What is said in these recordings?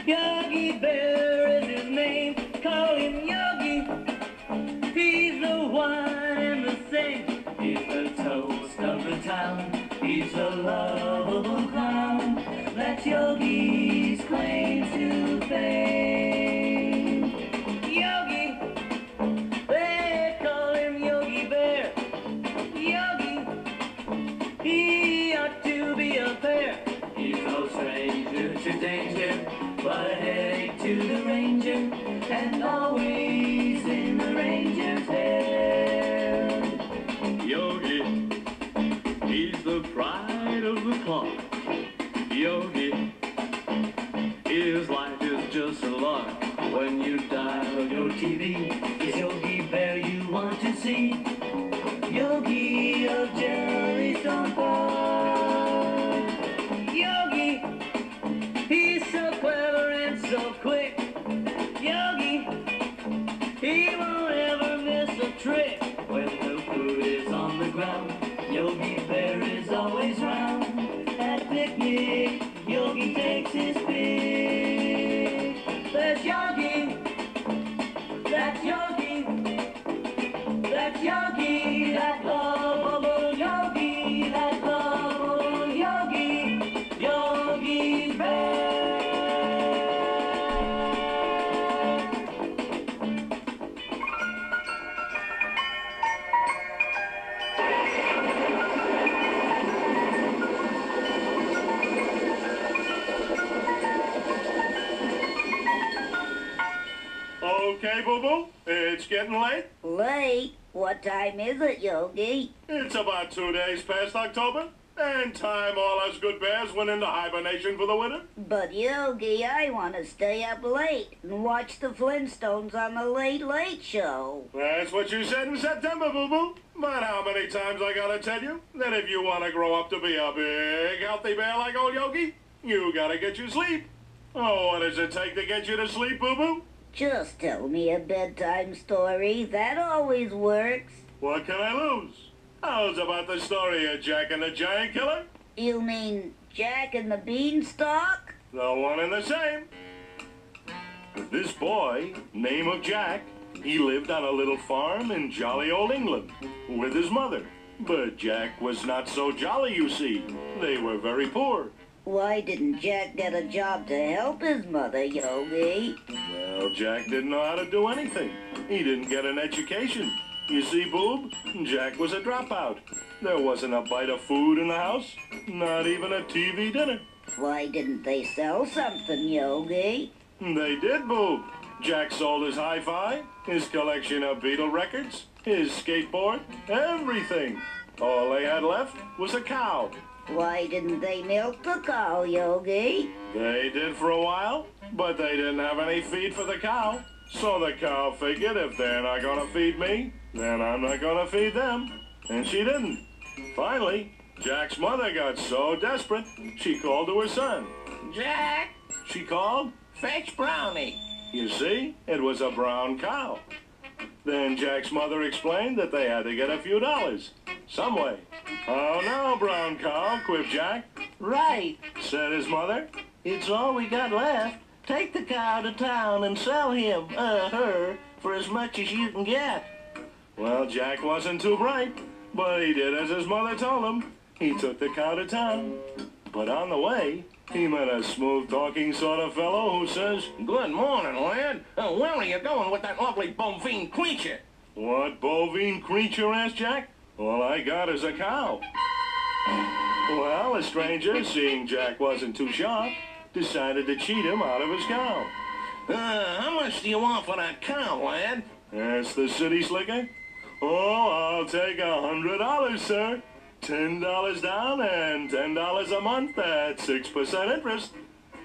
Yogi Bear is his name. Call him Yogi. He's the one and the same. He's the toast of the town. He's the lovable clown. That's Yogi's claim to fame. Yogi, they call him Yogi Bear. Yogi, he ought to be a bear. He's no stranger to danger, but a headache to the ranger, and always in the ranger's head. Yogi, he's the pride of the flock. Yogi, his life is just a lark. When you dial your TV, it's Yogi Bear you want to see. Yogi of Jellystone Park. Yogi, he's so clever and so quick. Yogi, he won't ever miss a trick. When the food is on the ground, Yogi Bear is always round. At picnic, Yogi takes his pick. There's Yogi, that's Yogi, that's Yogi, that lovable Yogi, that lovable Yogi, Yogi Bear. Okay, Boo Boo, it's getting late. Late? What time is it, Yogi? It's about 2 days past October, and time all us good bears went into hibernation for the winter. But Yogi, I want to stay up late and watch the Flintstones on the Late Late Show. That's what you said in September, Boo Boo. But how many times I gotta tell you that if you want to grow up to be a big, healthy bear like old Yogi, you gotta get your sleep. Oh, what does it take to get you to sleep, Boo Boo? Just tell me a bedtime story. That always works. What can I lose? How's about the story of Jack and the Giant Killer? You mean Jack and the Beanstalk? The one and the same. This boy, name of Jack, he lived on a little farm in jolly old England with his mother. But Jack was not so jolly, you see. They were very poor. Why didn't Jack get a job to help his mother, Yogi? Well, Jack didn't know how to do anything. He didn't get an education. You see, Boob, Jack was a dropout. There wasn't a bite of food in the house, not even a TV dinner. Why didn't they sell something, Yogi? They did, Boob. Jack sold his hi-fi, his collection of Beatle records, his skateboard, everything. All they had left was a cow. Why didn't they milk the cow, Yogi? They did for a while, but they didn't have any feed for the cow. So the cow figured if they're not going to feed me, then I'm not going to feed them. And she didn't. Finally, Jack's mother got so desperate, she called to her son. Jack, She called. fetch Brownie. You see, it was a brown cow. Then Jack's mother explained that they had to get a few dollars. Some way. Oh no, brown cow, quipped Jack. Right, Said his mother. it's all we got left. Take the cow to town and sell him, her, for as much as you can get. Well, Jack wasn't too bright, but he did as his mother told him. He took the cow to town. But on the way, he met a smooth-talking sort of fellow who says, Good morning, lad. Where are you going with that lovely bovine creature? What bovine creature? Asked Jack. All I got is a cow. Well, the stranger, seeing Jack wasn't too sharp, decided to cheat him out of his cow. How much do you want for that cow, lad? Asked the city slicker. Oh, I'll take $100, sir. $10 down and $10 a month at 6% interest,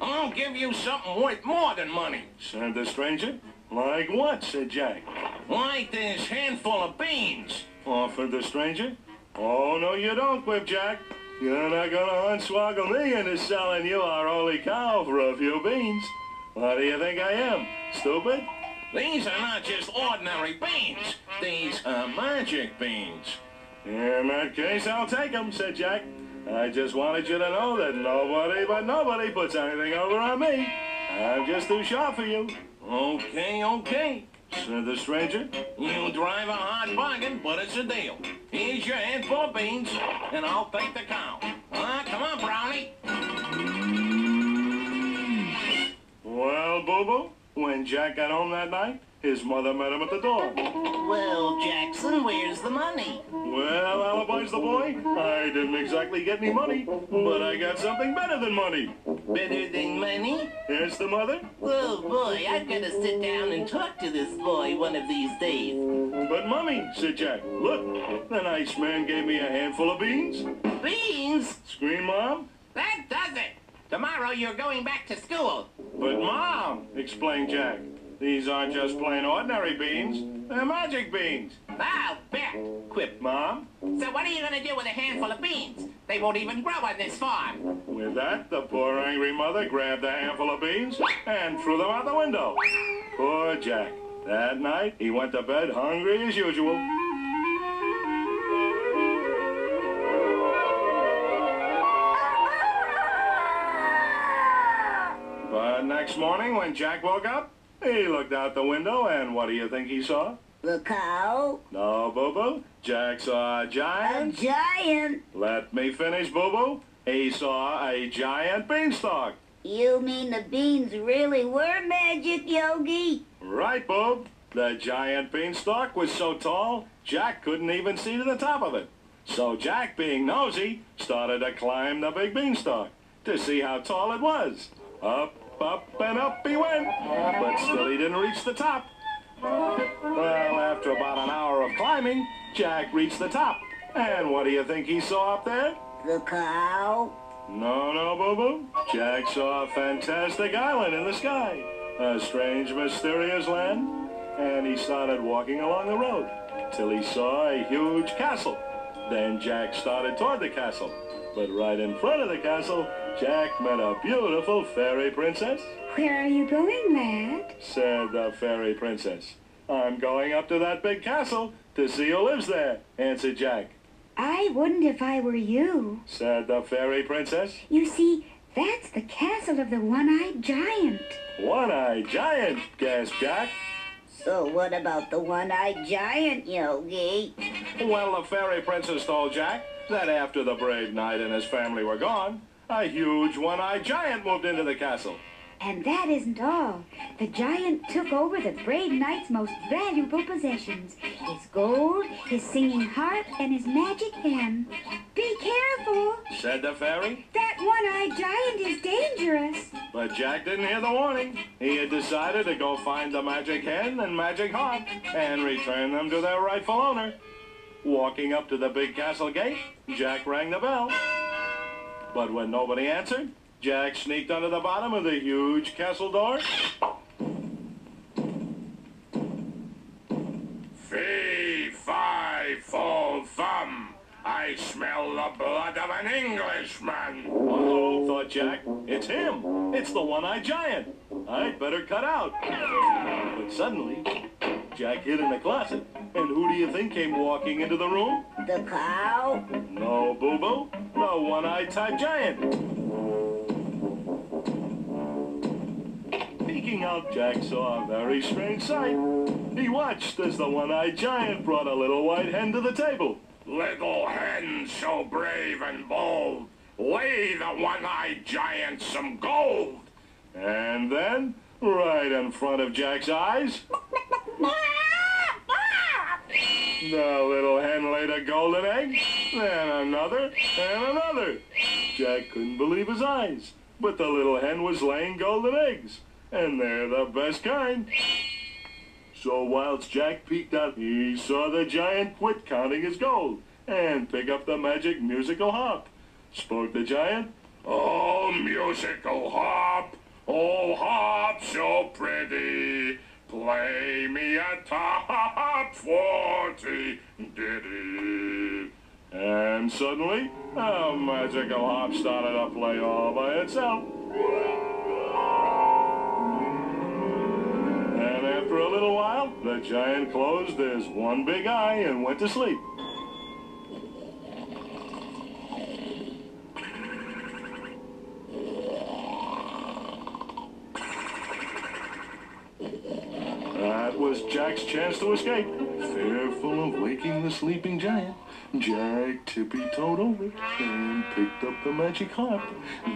I'll give you something worth more than money. said the stranger. Like what? Said Jack. Like this handful of beans. Offered the stranger. Oh, no, you don't, quipped Jack. You're not gonna unswaggle me into selling you our holy cow for a few beans. What do you think I am? Stupid? These are not just ordinary beans. These are magic beans. In that case, I'll take him, said Jack. I just wanted you to know that nobody but nobody puts anything over on me. I'm just too sharp for you. Okay, okay, Said the stranger. you drive a hard bargain, but it's a deal. Here's your handful of beans, and I'll take the cow. Come on, Brownie. Well, Boo Boo, when Jack got home that night, his mother met him at the door. Well, Jackson, where's the money? Well, alibis the boy, I didn't exactly get any money, but I got something better than money. Better than money? Here's the mother. Oh, boy, I've got to sit down and talk to this boy one of these days. But, Mommy, said Jack, look, the nice man gave me a handful of beans. Beans? Screamed Mom. That does it. Tomorrow you're going back to school. But, Mom, explained Jack, these aren't just plain ordinary beans. They're magic beans. I'll bet. Quipped Mom. So what are you going to do with a handful of beans? They won't even grow on this farm. With that, the poor angry mother grabbed a handful of beans and threw them out the window. Poor Jack. That night, he went to bed hungry as usual. But next morning, when Jack woke up, he looked out the window, and what do you think he saw? The cow? No, Boo Boo. Jack saw a A giant. giant? Let me finish, Boo Boo. He saw a giant beanstalk. You mean the beans really were magic, Yogi? Right, Boob. The giant beanstalk was so tall, Jack couldn't even see to the top of it. So Jack, being nosy, started to climb the big beanstalk to see how tall it was. Up, and up he went, but still he didn't reach the top. Well, after about an hour of climbing, Jack reached the top. And what do you think he saw up there? The cow? No, Boo Boo. Jack saw a fantastic island in the sky, a strange, mysterious land, and he started walking along the road till he saw a huge castle. Then Jack started toward the castle, but right in front of the castle, Jack met a beautiful fairy princess. Where are you going, lad? Said the fairy princess. I'm going up to that big castle to see who lives there, answered Jack. I wouldn't if I were you. Said the fairy princess. You see, that's the castle of the one-eyed giant. One-eyed giant, gasped Jack. So what about the one-eyed giant, Yogi? Well, the fairy princess told Jack that after the brave knight and his family were gone, a huge one-eyed giant moved into the castle. And that isn't all. The giant took over the brave knight's most valuable possessions. His gold, his singing harp, and his magic hen. Be careful! Said the fairy. That one-eyed giant is dangerous. But Jack didn't hear the warning. He had decided to go find the magic hen and magic harp and return them to their rightful owner. Walking up to the big castle gate, Jack rang the bell. But when nobody answered, Jack sneaked under the bottom of the huge castle door. Fee, fi, fo, fum. I smell the blood of an Englishman. Uh-oh, thought Jack. It's him. It's the one-eyed giant. I'd better cut out. But suddenly, Jack hid in the closet. And who do you think came walking into the room? The cow? No, Boo Boo. The one-eyed type giant. Peeking out, Jack saw a very strange sight. He watched as the one-eyed giant brought a little white hen to the table. Little hen so brave and bold, lay the one-eyed giant some gold. And then, right in front of Jack's eyes, the little hen laid a golden egg, then another, and another. Jack couldn't believe his eyes, but the little hen was laying golden eggs, and they're the best kind. So whilst Jack peeked out, he saw the giant quit counting his gold and pick up the magic musical harp. Spoke the giant. Oh, musical harp, oh, harp so pretty, play me a top 40 ditty. And suddenly, a magical harp started to play all by itself. And after a little while, the giant closed his one big eye and went to sleep. Jack's chance to escape. Fearful of waking the sleeping giant, Jack tippy-toed over and picked up the magic harp.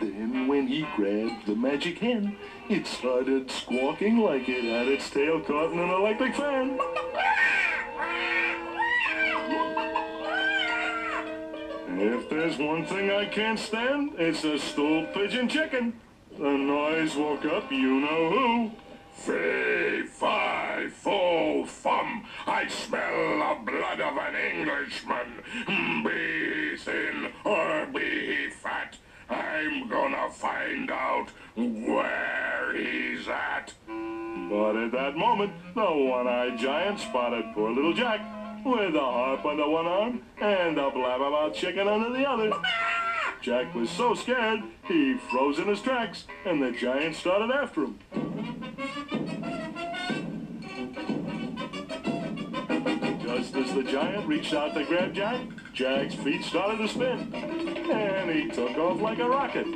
Then when he grabbed the magic hen, it started squawking like it had its tail caught in an electric fan. If there's one thing I can't stand, it's a stool pigeon chicken. The noise woke up you-know-who. Fee, fi, fo, fum, I smell the blood of an Englishman. Be he thin or be he fat, I'm gonna find out where he's at. But at that moment, the one-eyed giant spotted poor little Jack with a harp under one arm and a blabbermouth chicken under the other. Jack was so scared, he froze in his tracks, and the giant started after him. Just as the giant reached out to grab Jack, Jack's feet started to spin, and he took off like a rocket.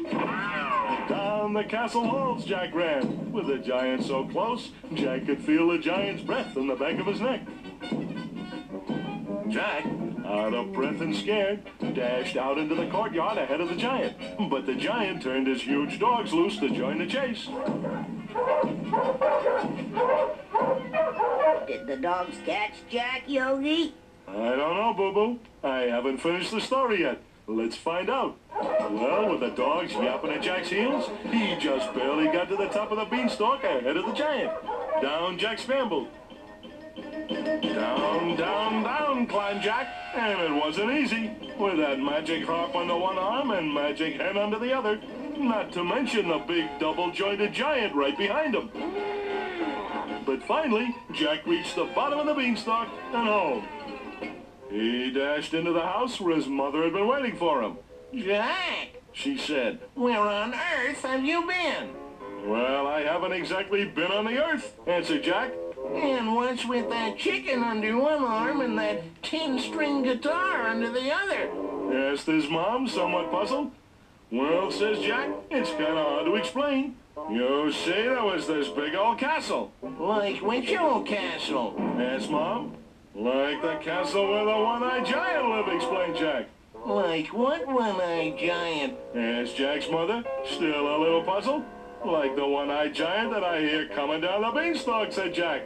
Down the castle halls Jack ran, with the giant so close, Jack could feel the giant's breath in the back of his neck. Jack, out of breath and scared, dashed out into the courtyard ahead of the giant. But the giant turned his huge dogs loose to join the chase. Did the dogs catch Jack, Yogi? I don't know, Boo Boo. I haven't finished the story yet. Let's find out. Well, with the dogs yapping at Jack's heels, he just barely got to the top of the beanstalk ahead of the giant. Down Jack scrambled. Down, down, down climbed Jack, and it wasn't easy, with that magic harp under one arm and magic hen under the other, not to mention the big double-jointed giant right behind him. But finally, Jack reached the bottom of the beanstalk and home. He dashed into the house where his mother had been waiting for him. Jack, She said, where on earth have you been? "Well, I haven't exactly been on the earth," answered Jack. And what's with that chicken under one arm and that 10-string guitar under the other? Asked his mom, somewhat puzzled. "Well," says Jack, "it's kind of hard to explain. You see, there was this big old castle." Like which old castle? Asked Mom. "Like the castle where the one-eyed giant lived," explained Jack. Like what one-eyed giant? Asked Jack's mother, still a little puzzled. "Like the one-eyed giant that I hear coming down the beanstalk," said Jack.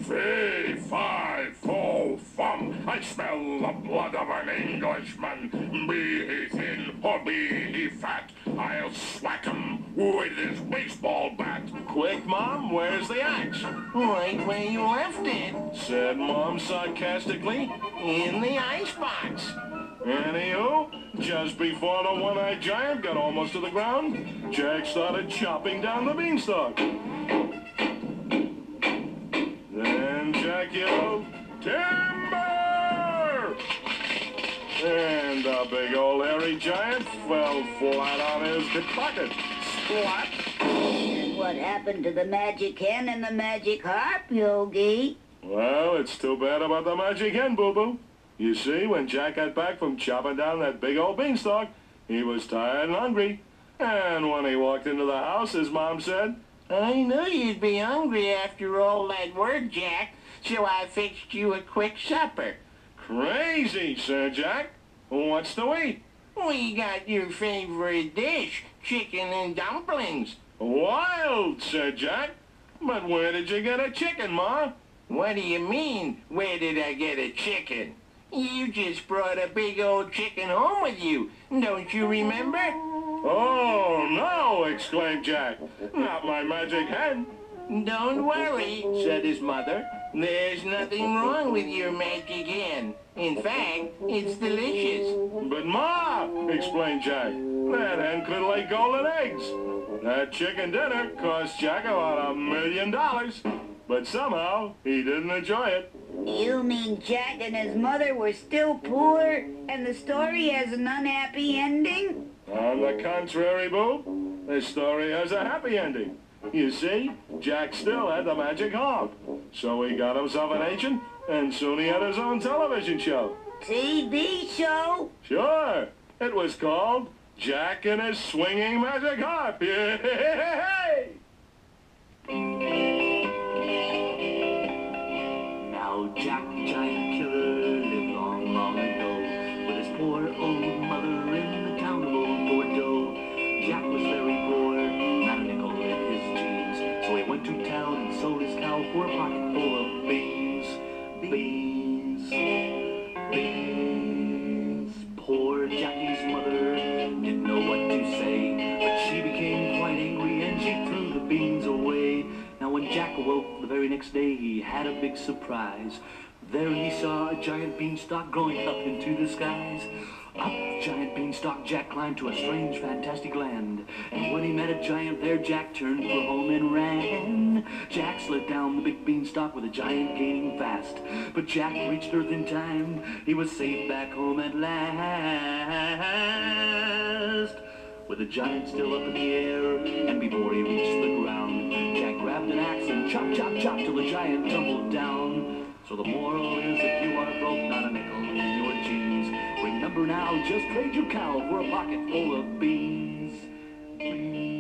Fee, fi, fo, fum, I smell the blood of an Englishman. Be he thin or be he fat, I'll smack him with this baseball bat. "Quick, Mom, where's the axe?" Right where you left it, said Mom sarcastically. in the icebox. Anywho, just before the one-eyed giant got almost to the ground, Jack started chopping down the beanstalk. Then Jack yelled, "Timber!" And the big old hairy giant fell flat on his pocket. Splat! And what happened to the magic hen and the magic harp, Yogi? Well, it's too bad about the magic hen, Boo Boo. You see, when Jack got back from chopping down that big old beanstalk, he was tired and hungry. And when he walked into the house, his mom said, I knew you'd be hungry after all that work, Jack, so I fixed you a quick supper. "Crazy," said Jack. "What's to eat?" We got your favorite dish, chicken and dumplings. "Wild," said Jack. "But where did you get a chicken, Ma?" What do you mean, where did I get a chicken? You just brought a big old chicken home with you, don't you remember? "Oh, no," exclaimed Jack. "Not my magic hen." Don't worry, said his mother. There's nothing wrong with your magic hen. In fact, it's delicious. "But Ma," explained Jack, "that hen could lay golden eggs." That chicken dinner cost Jack about $1 million. But somehow, he didn't enjoy it. You mean Jack and his mother were still poor, and the story has an unhappy ending? On the contrary, Boo, this story has a happy ending. You see, Jack still had the magic harp. So he got himself an agent, and soon he had his own television show. TV show? Sure. It was called Jack and His Swinging Magic Harp. Yay! Jack the giant killer lived long, long ago with his poor old mother in the town of Old Bordeaux. Jack was very poor, not a nickel in his jeans, so he went to town and sold his cow for a pocket full of beans. Beans. Beans. Poor Jackie's mother didn't know what to say, but she became quite angry and she threw the beans away. Now when Jack awoke the very next day, he had a big surprise. There he saw a giant beanstalk growing up into the skies. Up the giant beanstalk Jack climbed to a strange, fantastic land. And when he met a giant there, Jack turned for home and ran. Jack slid down the big beanstalk with a giant gaining fast. But Jack reached Earth in time. He was safe back home at last. With the giant still up in the air, and before he reached the ground, Jack grabbed an axe and chop, chop, chop till the giant tumbled down. So the moral is, if you are broke, not a nickel in your jeans, remember now, just trade your cow for a pocket full of beans. Beans.